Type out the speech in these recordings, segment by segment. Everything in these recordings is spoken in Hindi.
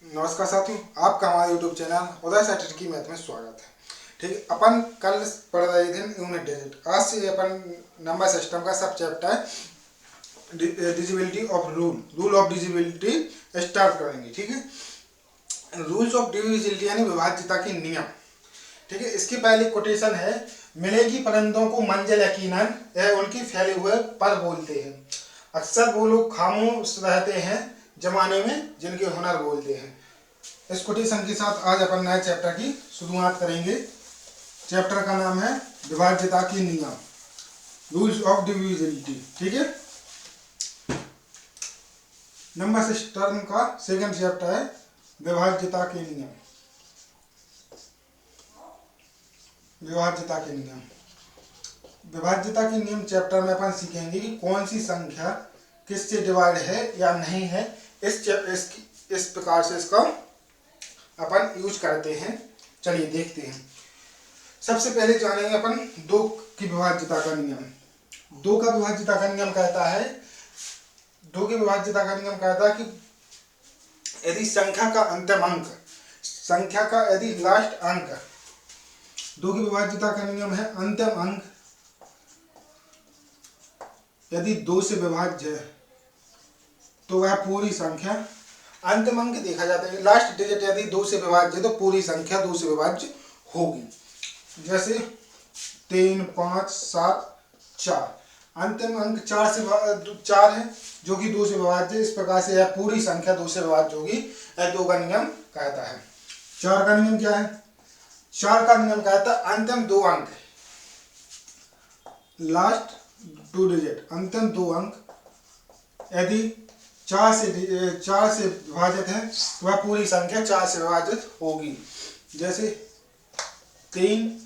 नमस्कार साथियों, आपका हमारे यूट्यूब चैनल उदय सैटेलाइट की मैथ में स्वागत है। ठीक है, अपन कल पढ़ रहे थे यूनिट डिजिट। आज से अपन नंबर सिस्टम का sub chapter divisibility of rule of divisibility start करेंगे। ठीक है, रूल्स ऑफ डिविजिबिलिटी यानी विभाज्यता के नियम। ठीक है, इसके पहले कोटेशन है, मिलेगी परिंदों को मंजिल यकीनन यह उनके फैले हुए पर बोलते हैं। अक्सर वो लोग खामोश रहते हैं जमाने में जिनके हुनर बोलते हैं। इस कोटेशन के साथ आज अपन नए चैप्टर की शुरुआत करेंगे। चैप्टर का नाम है विभाज्यता के नियम, रूल्स ऑफ डिविजिबिलिटी। ठीक है, नंबर सिस्टम का सेकंड चैप्टर है विभाज्यता के नियम। विभाज्यता के नियम विभाज्यता के नियम चैप्टर में अपन सीखेंगे कि कौन सी संख्या किससे डिवाइड है या नहीं है। इस प्रकार से इसका अपन यूज करते हैं। चलिए देखते हैं। सबसे पहले जानेंगे अपन दो की विभाज्यता का नियम। दो का विभाज्यता का नियम कहता है कि यदि संख्या का अंतिम अंक, संख्या का यदि लास्ट अंक, दो की विभाज्यता का नियम है अंतिम अंक यदि 2 से विभाज्य है तो वह पूरी संख्या, अंतिम अंक देखा जाता है लास्ट डिजिट यदि 2 से विभाज्य है तो पूरी संख्या 2 से विभाज्य होगी। जैसे 3, 5, 7, 4, अंतिम अंक 4 है जो कि 2 से विभाज्य है। इस प्रकार से यह पूरी संख्या 2 से विभाज्य होगी। यह 2 का नियम कहता है। 4 का नियम क्या है? 4 का नियम कहता है अंतिम 2 अंक, लास्ट 2 डिजिट, अंतिम 2 अंक यदि 4 से विभाजित है तो वह पूरी संख्या 4 से विभाजित होगी। जैसे 3,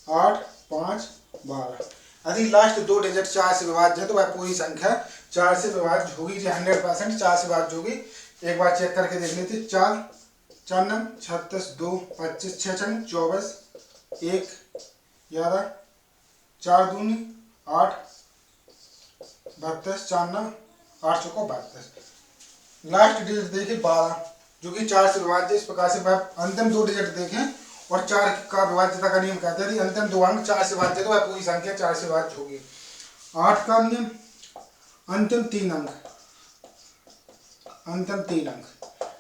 8, 5, 12, यदि लास्ट 2 डिजिट 4 से विभाज्य है तो वह पूरी संख्या 4 से विभाज्य होगी। जी 100% 4 से विभाज्य होगी। एक बार चेक करके देख लेते। 4 4 9 36, 2 25, 6 6 24, 1 11, 4 दूनी 8, 32, 4 9 8 चौको 32। लास्ट डिजिट देखें 12 जो कि 4 से विभाज्य। इस प्रकार से अंतिम 2 डिजिट देखें और 4 का विभाज्यता का नियम कहते हैं अंतिम 2 अंक 4 से विभाज्य तो वह पूरी संख्या 4 से विभाज्य होगी। 8 का नियम अंतिम 3 अंक,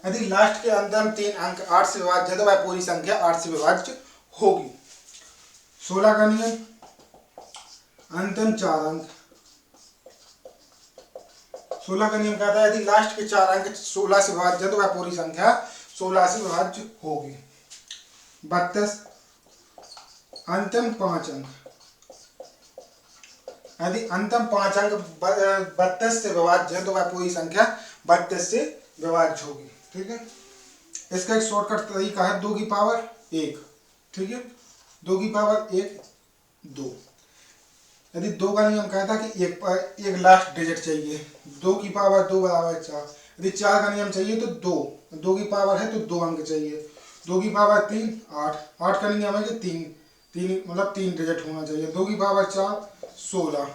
यदि लास्ट के अंतिम 3 अंक 8 से विभाज्य है तो वह पूरी संख्या 8 से विभाज्य होगी। 16 का नियम अंतिम 4 अंक, 16 का नियम कहता है यदि लास्ट के 4 अंक 16 से विभाज्य है तो वह पूरी संख्या 16 से विभाज्य होगी। 32 अंतिम 5 अंक, यदि अंतिम 5 अंक 32 से विभाज्य है तो वह पूरी संख्या 32 से विभाज्य होगी। ठीक है, इसका एक शॉर्टकट तरीका है 2 की पावर 1। ठीक है, 2 की पावर 1 2। यदि 2 का नियम कहता है कि एक लास्ट डिजिट चाहिए, 2 की पावर 2 बराबर 4। यदि 4 का नियम चाहिए तो 2 की पावर है तो 2 अंक चाहिए। 2 की पावर 3 8, 8 का नियम है कि 3 मतलब 3 डिजिट होना चाहिए। 2 की पावर 4 16,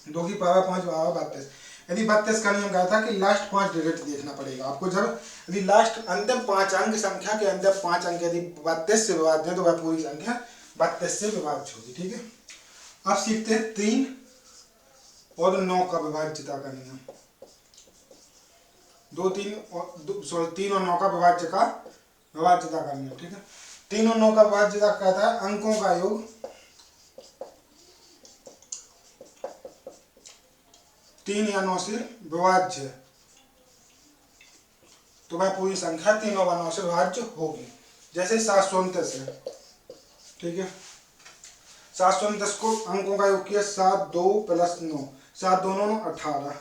2 की पावर 5 बराबर 32। यदि 32 का नियम कहता है कि लास्ट 5 डिजिट देखना पड़ेगा आपको। जब यदि लास्ट अंतिम 5 अंक, संख्या के अंतिम 5 अंक यदि 32 से विभाज्य है तो वह पूरी संख्या 32 से विभाज्य होगी। ठीक है, अब सीखते हैं 3 और 9 का विभाज्यता का नियम। 3 और 9 का विभाज्यता का नियम। ठीक है, 3 और 9 का विभाज्यता कहता है अंकों का योग 3 या 9 से विभाज्य तो वह पूरी संख्या 3 और 9 से विभाज्य होगी। जैसे 729 है। ठीक है, 729 को अंकों का योग किया 7 2 प्लस 9, 7 2 9 18,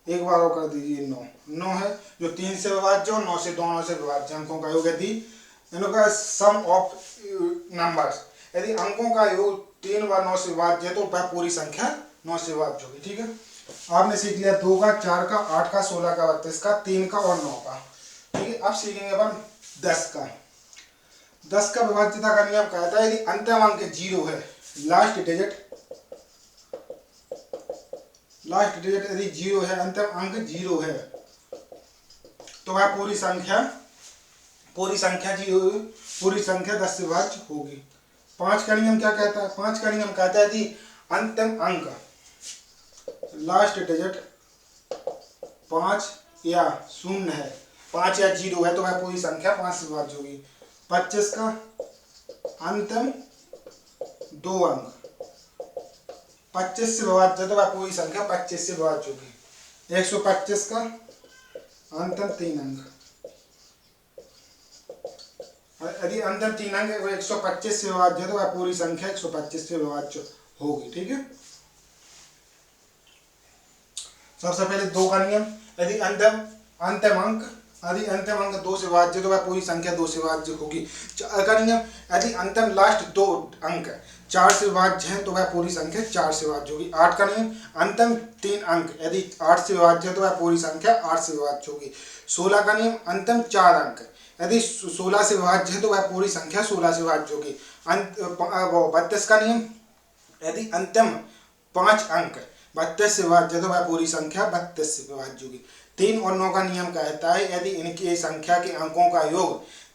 एक बार और कर दीजिए 9 है जो 3 से विभाज्य और 9 से दोनों से विभाज्य अंकों का योग। यदि इनका सम ऑफ नंबर्स, यदि अंकों का योग 3 व 9 से विभाज्य है तो वह पूरी संख्या 9 से विभाज्य होगी। ठीक है, आपने सीख लिया 2 का, 4 का, 8 का, 16 का, 32 का, 3 का और 9 का। ठीक है, अब सीखेंगे अपन 10 का। 10 का विभाज्यता का नियम कहता है यदि अंतिम अंक 0 है, लास्ट डिजिट यदि 0 है, अंतिम अंक 0 है तो वह पूरी संख्या जी पूरी संख्या 10 से विभाज्य होगी। 5 का नियम क्या कहता है? 5 का नियम कहता है कि अंतिम अंक लास्ट डिजिट 5 या 0 है, 5 या 0 है तो वह पूरी संख्या 5 से विभाज्य होगी। 25 का अंतिम 2 अंक 25 से विभाज्य है तो वह पूरी संख्या 25 से विभाज्य होगी। 125 का अंतिम 3 अंक, यदि अंतिम 3 अंक 125 से विभाज्य है तो वह पूरी संख्या 125 से विभाज्य होगी। ठीक है, सबसे पहले 2 का नियम, यदि अंतिम अंक 2 से विभाज्य तो वह पूरी संख्या 2 से विभाज्य होगी। 4 का नियम, यदि अंतिम लास्ट 2 अंक 4 से विभाज्य हैं तो वह पूरी संख्या 4 से विभाज्य होगी। 8 का नियम, अंतिम 3 अंक यदि 8 से विभाज्य है तो वह पूरी संख्या 8 से विभाज्य होगी। 16 का नियम, अंतिम 4 अंक यदि 16 से विभाज्य है तो वह पूरी संख्या 16 से विभाज्य होगी। 32 का नियम, यदि अंतिम 5 अंक 32 से विभाज्य है तो वह पूरी संख्या 32 से विभाज्य होगी। 3 और 9 का नियम कहता है यदि इनकी संख्या के अंकों का योग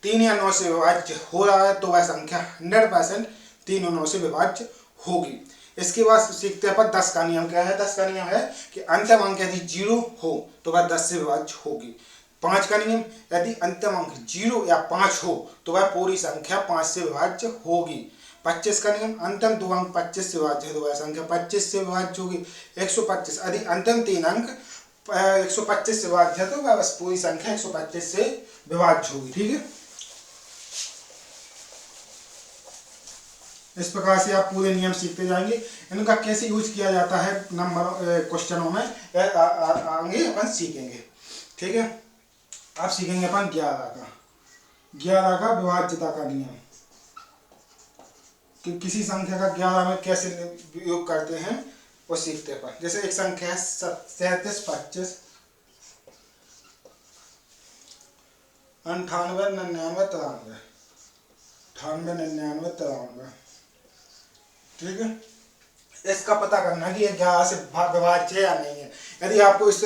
3 या 9 से विभाज्य हो रहा है तो वह संख्या 100% 3 और 9 से विभाज्य होगी। इसके बाद सीखते हैं पर 10 का नियम क्या है। 10 का नियम है कि अंतिम अंक यदि 0 हो तो वह 10 से विभाज्य होगी। 5 का नियम, यदि अंतिम अंक 0 या 5 हो तो वह पूरी संख्या 5 से विभाज्य होगी। 25 का नियम, अंतिम 2 अंक 25 से विभाज्य है तो वह संख्या 25 से विभाज्य होगी। 125, यदि अंतिम 3 अंक 125 से विभाज्य है तो वह बस पूरी संख्या 125 से विभाज्य होगी। ठीक है, इस प्रकार से आप पूरे नियम सीखते जाएंगे। इनका कैसे यूज किया जाता है नंबर क्वेश्चनों में आगे अपन सीखेंगे। ठीक है, अब सीखेंगे अपन 11 का विभाज्यता का नियम कि किसी संख्या का 11 में कैसे उपयोग करते हैं वो सीखते हैं अपन। जैसे एक संख्या है 37, 25, 98, 99, 93, 98, 99, 93। ठीक है, इसका पता करना कि ये 11 से विभाज्य है या नहीं है। यदि आपको इस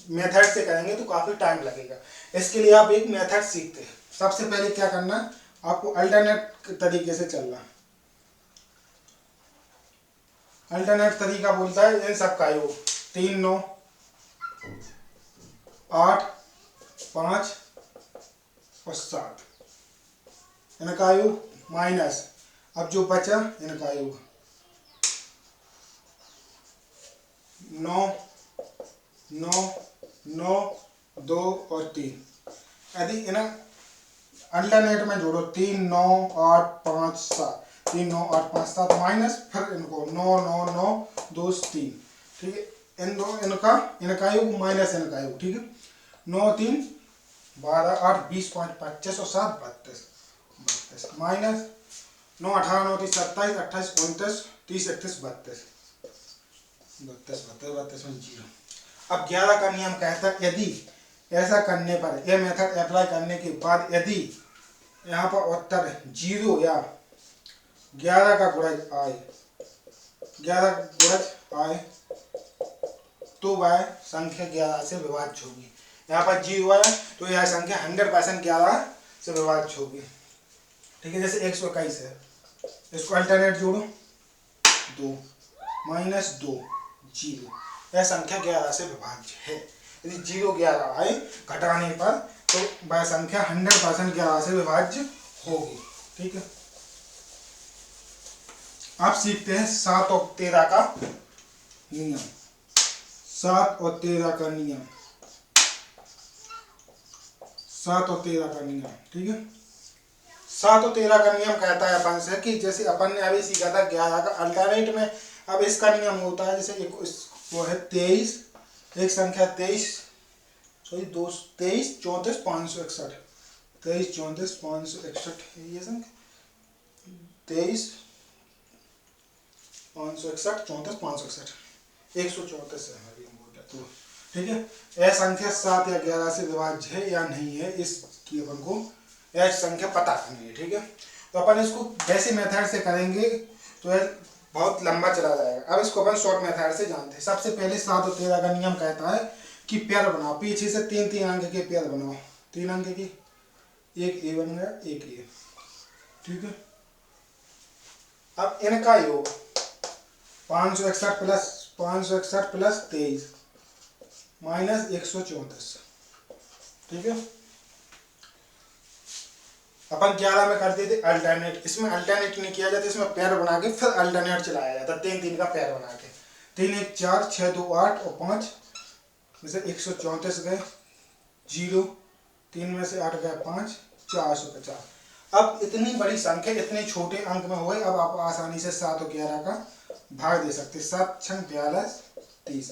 मेथड से करेंगे तो काफ़ी टाइम लगेगा। इसके लिए आप एक मेथड सीखते हैं। सबसे पहले क्या करना, आपको अल्टरनेट तरीके से चलना। अल्टरनेट तरीका बोलता है इन सब का योग 3, 9, 8, 5 और 7, इनका योग माइनस अब जो बचा इनका योग 9, 9, 9, 2 और 3। यदि इन्हें अल्टरनेट में जोड़ो 3, 9, 8, 5, 7, 3, 9, 8, 5, 7 माइनस फिर इनको 9, 9, 9, 2, 3। ठीक है, इन दो इनका योग माइनस इनका योग। ठीक है, 9, 3, 12, 8, 20, 5, 25 और 7, 32 माइनस 9, 18, 9, 30, 27, 28, 29, 30, 31, 32 में 0। अब 11 का नियम कहता है यदि ऐसा करने पर, यह मेथड अप्लाई करने के बाद यदि यहाँ पर उत्तर 0 या 11 का गुणज आए तो वह संख्या 11 से विभाज्य होगी। यहाँ पर 0 आया तो यह संख्या 100% 11 से विभाज्य होगी। ठीक है, जैसे 121 है, इसको अल्टरनेट जोड़ो 2 माइनस 2 0, यह संख्या 11 से विभाज्य है। यदि 0, 11 आए घटाने पर तो वह संख्या 100% 11 से विभाज्य होगी। ठीक है, आप सीखते हैं 7 और 13 का नियम। 7 और 13 का नियम, 7 और 13 का नियम। ठीक है, 7 और 13 का नियम कहता है अपन से कि जैसे अपन ने अभी सीखा था 11 का अल्टरनेट में, अब इसका नियम होता है जैसे वो है 23, एक संख्या 23, 23, 34, 561, 23, 34, 561 है ये संख्या, 23, 561, 34, 561, 134 है। तो ठीक है, यह संख्या 7 या 11 से विभाज्य है या नहीं है, इसकी अपन को यह संख्या पता करनी है। ठीक है, तो अपन इसको वैसे मेथड से करेंगे तो यह बहुत लंबा चला जाएगा। अब इसको अपन शॉर्ट मेथड से जानते हैं। सबसे पहले 7 और 13 का नियम कहता है की पेयर बनाओ, पीछे से तीन तीन अंक के पेयर बनाओ, 3 अंक की, एक ए बन गया, एक ए, ठीक है। अब इनका योग 561 प्लस 23 माइनस 134, ठीक है। अपन 11 में कर देते अल्टरनेट, इसमें अल्टरनेट नहीं किया जाता, इसमें पेयर बना के फिर अल्टरनेट चलाया जाता, 3 3 का पेयर बना के, 3 1 4 6 2 8 और 5 में से 134 गए, 0 3 में से 8 गए 5, 450। अब इतनी बड़ी संख्या इतने छोटे अंक में हुए, अब आप आसानी से 7 और 11 का भाग दे सकते, 7 छंग 42 30,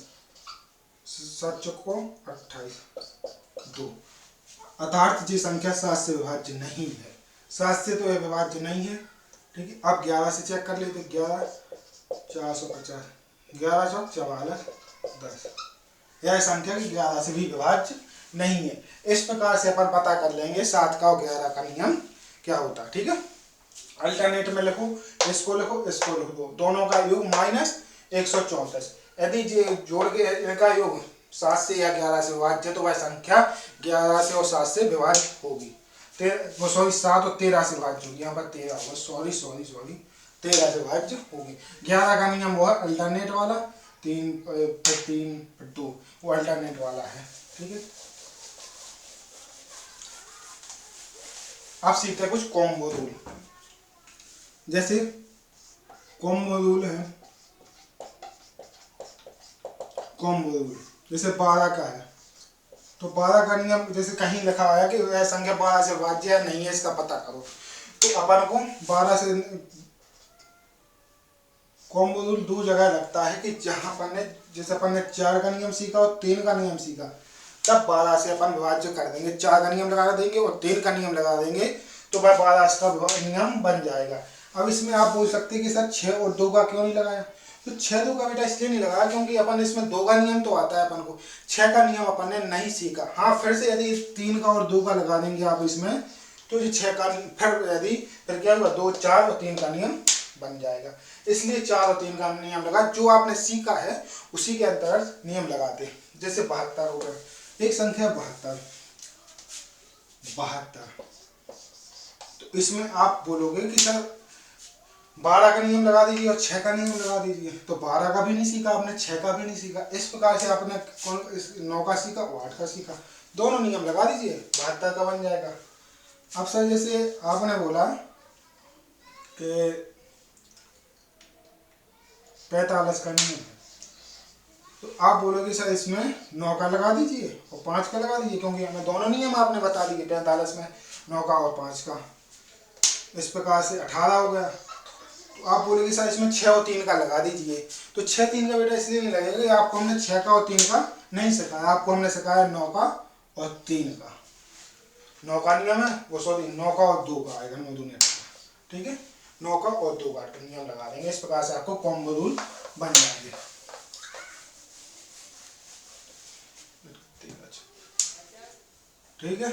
7 चौको 28 2। अर्थात ये संख्या 7 से विभाज्य नहीं है, 7 से तो यह विभाज्य नहीं है, ठीक है। अब 11 से चेक कर लेते, 11 450, 11 चौक 44 10, यह संख्या 11 से भी विभाज्य नहीं है। इस प्रकार से अपन पता कर लेंगे 7 का और 11 का नियम क्या होता है, ठीक है। अल्टरनेट में लिखो, इसको लिखो, इसको लिख दो, दोनों का योग माइनस 134। यदि ये जोड़ के इनका योग 7 से या 11 से विभाज्य तो वह संख्या 11 से और 7 से विभाज्य होगी, 7 और 13 से विभाज्य होगी, यहाँ पर 13 होगा, सॉरी 13 से विभाज्य होगी। 11 का नियम वो है अल्टरनेट वाला, 3 फिर 2 वो अल्टरनेट वाला है, ठीक है। अब सीखते हैं कुछ कॉम्बो रूल। जैसे कॉम्बो रूल है, कॉम्बो रूल जैसे 12 का है, तो 12 का नियम जैसे कहीं लिखा है कि वह संख्या 12 से विभाज्य है नहीं है, इसका पता करो, तो अपन को 12 से कॉम्बो रूल 2 जगह लगता है कि जहां अपन ने, जैसे अपन ने 4 का नियम सीखा और 3 का नियम सीखा, तब 12 से अपन विभाज्य कर देंगे, 4 का नियम लगा देंगे और 3 का नियम लगा देंगे, तो वह 12 का नियम बन जाएगा। अब इसमें आप बोल सकते हैं कि सर 6 और 2 का क्यों नहीं लगाया, तो 6 2 का बेटा इसलिए नहीं लगाया क्योंकि अपन इसमें 2 का नियम तो आता है अपन को, 6 का नियम अपन ने नहीं सीखा। हाँ, फिर से यदि 3 का और 2 का लगा देंगे आप इसमें, तो ये 6 का फिर क्या होगा, 2 4 और 3 का नियम बन जाएगा। इसलिए 4 और 3 का नियम लगा, जो आपने सीखा है उसी के अंतर्गत नियम लगाते। जैसे 72 हो गया, एक संख्या 72, तो इसमें आप बोलोगे कि सर 12 का नियम लगा दीजिए और 6 का नियम लगा दीजिए, तो 12 का भी नहीं सीखा आपने, 6 का भी नहीं सीखा। इस प्रकार से आपने 9 का सीखा और 8 का सीखा, दोनों नियम लगा दीजिए, 72 का बन जाएगा। अब सर जैसे आपने बोला कि 45 का नियम है, तो आप बोलोगे सर इसमें 9 का लगा दीजिए और 5 का लगा दीजिए, क्योंकि हमें दोनों नियम आपने बता दिए 45 में, 9 का और 5 का। इस प्रकार से 18 हो गया। तो आप बोलोगे सर इसमें 6 और 3 का लगा दीजिए, तो 6 3 का बेटा इसलिए नहीं लगेगा कि आपको हमने 6 का और 3 का नहीं सिखाया, आपको हमने सिखाया 9 का और 3 का। 9 का नियम है वो, सॉरी 9 का और 2 का आएगा, 9 दूनी 18, ठीक है। 9 का और 2 का नियम लगा देंगे, इस प्रकार से आपको कॉम्बो रूल बन जाएंगे, ठीक है।